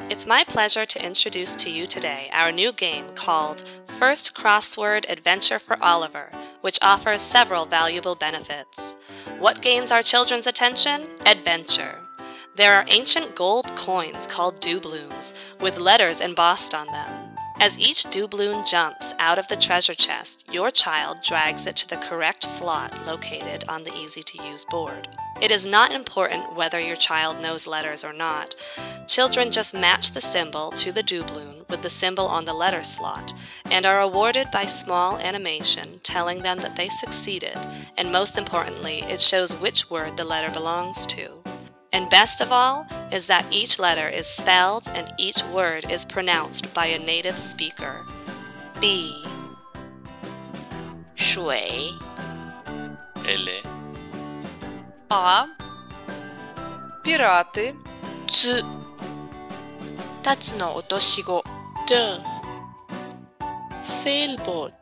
It's my pleasure to introduce to you today our new game called First Crossword Adventure for Oliver, which offers several valuable benefits. What gains our children's attention? Adventure. There are ancient gold coins called doubloons with letters embossed on them. As each doubloon jumps out of the treasure chest, your child drags it to the correct slot located on the easy-to-use board. It is not important whether your child knows letters or not. Children just match the symbol to the doubloon with the symbol on the letter slot and are awarded by small animation telling them that they succeeded, and most importantly, it shows which word the letter belongs to. And best of all is that each letter is spelled and each word is pronounced by a native speaker. B, 水 L, А, пираты, つ 2つの落とし子 D, sailboat.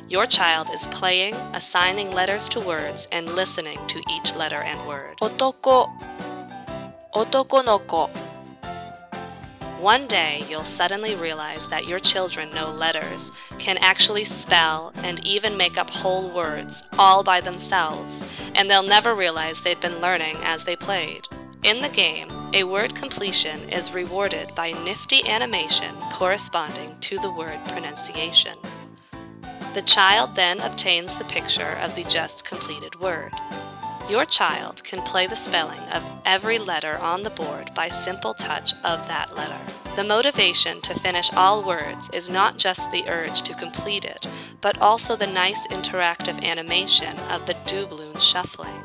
Your child is playing, assigning letters to words, and listening to each letter and word. 男 男の子 One day, you'll suddenly realize that your children know letters, can actually spell, and even make up whole words, all by themselves, and they'll never realize they'd been learning as they played. In the game, a word completion is rewarded by nifty animation corresponding to the word pronunciation. The child then obtains the picture of the just completed word. Your child can play the spelling of every letter on the board by simple touch of that letter. The motivation to finish all words is not just the urge to complete it, but also the nice interactive animation of the doubloon shuffling.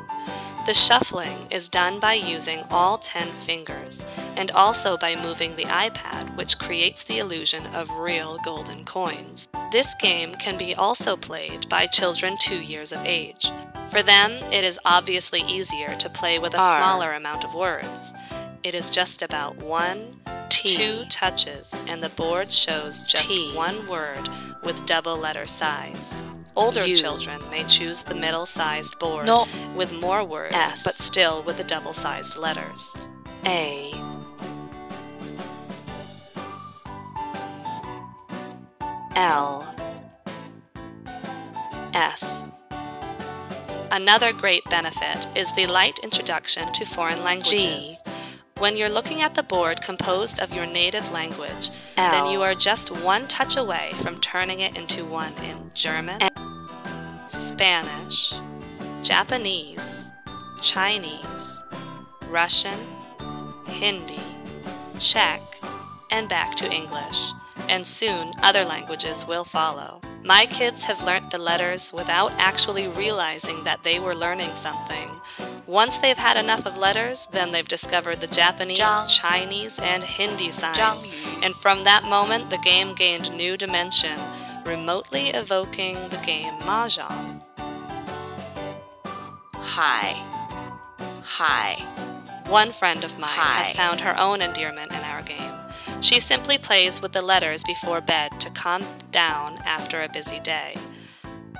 The shuffling is done by using all 10 fingers, and also by moving the iPad, which creates the illusion of real golden coins. This game can be also played by children 2 years of age. For them, it is obviously easier to play with a R. smaller amount of words. It is just about 1, T 2 touches, and the board shows just T. one word with double letter size. Older U. children may choose the middle-sized board No. with more words, S. but still with the double-sized letters. A L S. Another great benefit is the light introduction to foreign languages. G. When you're looking at the board composed of your native language, L. then you are just one touch away from turning it into one in German, Spanish, Japanese, Chinese, Russian, Hindi, Czech, and back to English. And soon other languages will follow. My kids have learnt the letters without actually realizing that they were learning something. Once they've had enough of letters, then they've discovered the Japanese, Zhang. Chinese, and Hindi signs. Zhang. And from that moment, the game gained new dimension, remotely evoking the game Mahjong. Hi Hi One friend of mine has Hi. found her own endearment in our game. She simply plays with the letters before bed to calm down after a busy day.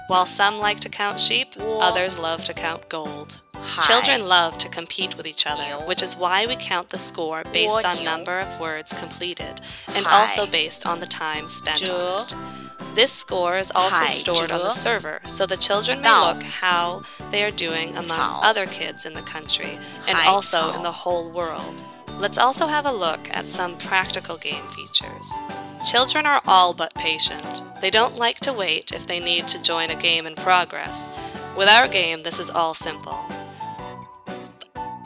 While some like to count sheep, others love to count gold. Hi. Children love to compete with each other, Meow. which is why we count the score based on Meow. number of words completed, and Hi. also based on the time spent on Zhe. it. This score is also Hi, stored on the Zhe. server, so the children may Dao. look how they are doing among Cao. other kids in the country, and Hi, also Cao. in the whole world. Let's also have a look at some practical game features. Children are all but patient. They don't like to wait if they need to join a game in progress. With our game, this is all simple.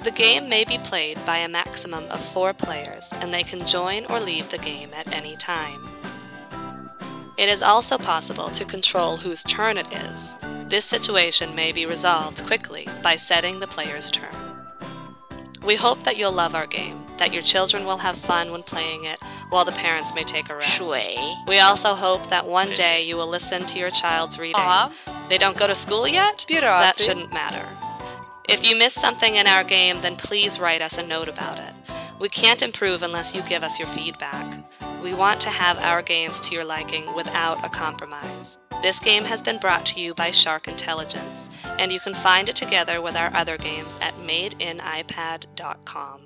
The game may be played by a maximum of 4 players, and they can join or leave the game at any time. It is also possible to control whose turn it is. This situation may be resolved quickly by setting the player's turn. We hope that you'll love our game, that your children will have fun when playing it, while the parents may take a rest. 水 We also hope that one day you will listen to your child's reading. А, They don't go to school yet? пираты. That shouldn't matter. If you missed something in our game, then please write us a note about it. We can't improve unless you give us your feedback. We want to have our games to your liking without a compromise. This game has been brought to you by Shark Intelligence, and you can find it together with our other games at madeiniPad.com.